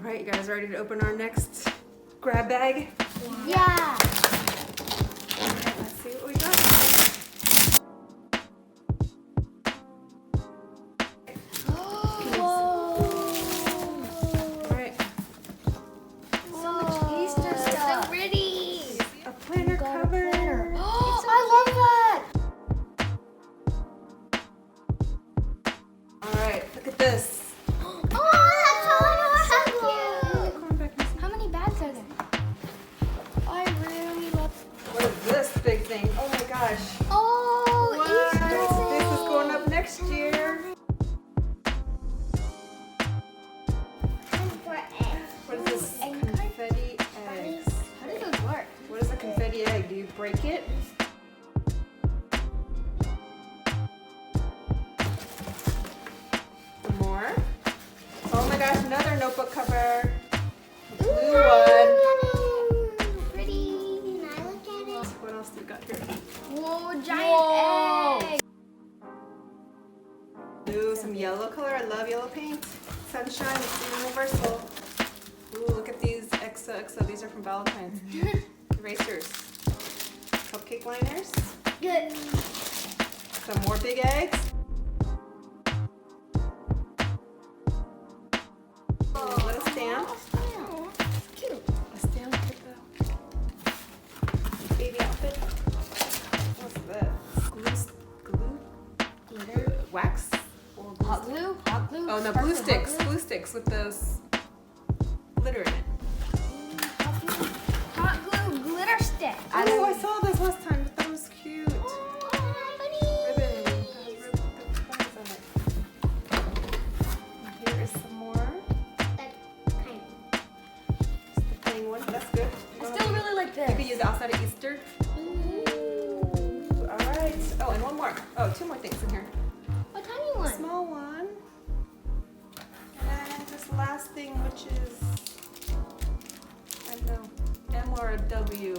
right, you guys ready to open our next grab bag? Yeah. Alright, let's see what we got. Alright. So much Easter stuff. So pretty. A planner cover. Oh, I love that. Alright, look at this. Oh, that's so cute. Come on back and see. How many bags are there? I really love. What is this big thing? Oh my gosh. Oh, What? Easter. This is going up next year. What is this? Confetti eggs. How does those work? What is a confetti egg? Do you break it? Some more. Oh my gosh, another notebook cover. A blue one. Pretty. Can I look at it? What else do we got here? Whoa, giant egg. Ooh, some yellow color. I love yellow paint. Sunshine, it's universal. Ooh, look at these XOXO. These are from Valentine's. Erasers. Cupcake liners. Good. Some more big eggs. What a stamp. Oh, it's cute. A stamp with the baby outfit. What's this? Glue? Glitter? Wax? Or glue Hot stick? glue? Hot glue? Oh no, Sparkly glue hot sticks. glue? Glue sticks with those glitter in it. Hot glue glitter stick. Oh, I saw this last time, but that was cute. Ribbon. It has ribbons on it. And here is some more. Just the plain one. That's good. I still really like You could this. use it outside of Easter. Ooh, all right. Oh, and one more. Oh, two more things in here. A tiny A one. small one. And this last thing, which is, I don't know, M or a W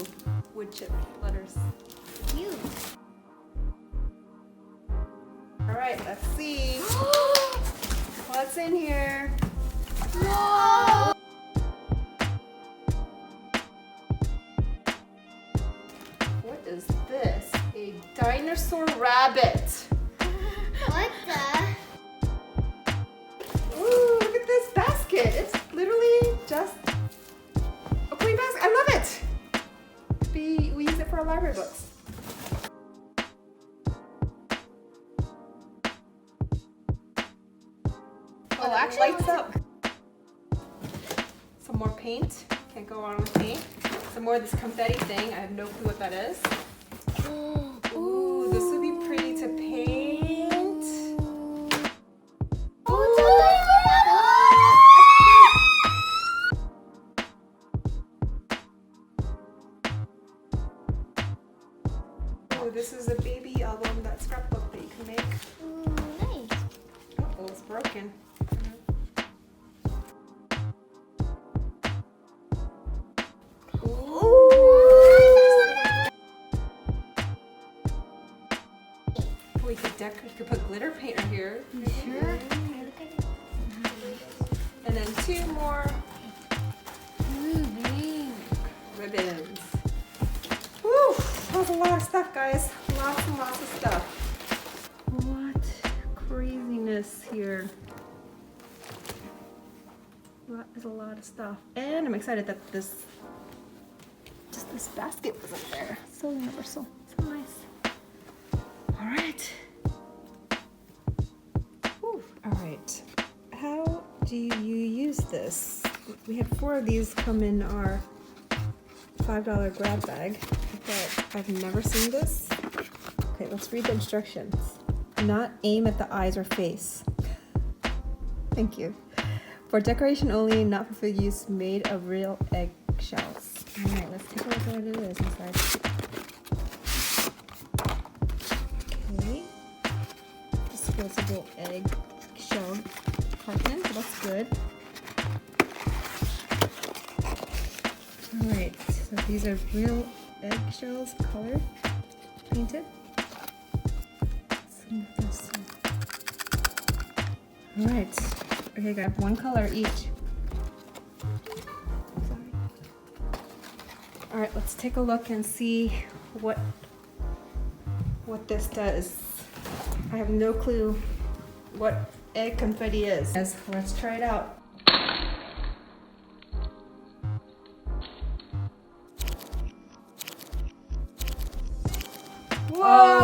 wood chip letters. Cute. All right, let's see what's in here. Whoa! What is this? A dinosaur rabbit. What the? Ooh, look at this basket. It's literally just a pretty basket. I love it. We use it for our library books. Oh, it actually, lights up. Some more paint. Can't go wrong with paint. Some more of this confetti thing. I have no clue what that is. Ooh, this would be pretty to paint. Oh, this is a baby album, that scrapbook that you can make. Nice. Oh, it's broken. We could decorate. You could put glitter paint right here. Sure. And then two more Ruby. ribbons. Woo! That was a lot of stuff, guys. Lots and lots of stuff. What craziness here. That is a lot of stuff. And I'm excited that this basket wasn't there. So universal. So nice. All right. Whew. All right. How do you use this? We had 4 of these come in our $5 grab bag, but I've never seen this. Okay, let's read the instructions. Do not aim at the eyes or face. Thank you. For decoration only, not for food use, made of real eggshells. All right, let's take a look at what it is inside. Okay. Disposable egg shell carton, so that's good. Alright, so these are real eggshells, colored, painted. Alright, okay, got one color each. All right, let's take a look and see what this does. I have no clue what egg confetti is. Let's try it out. Whoa!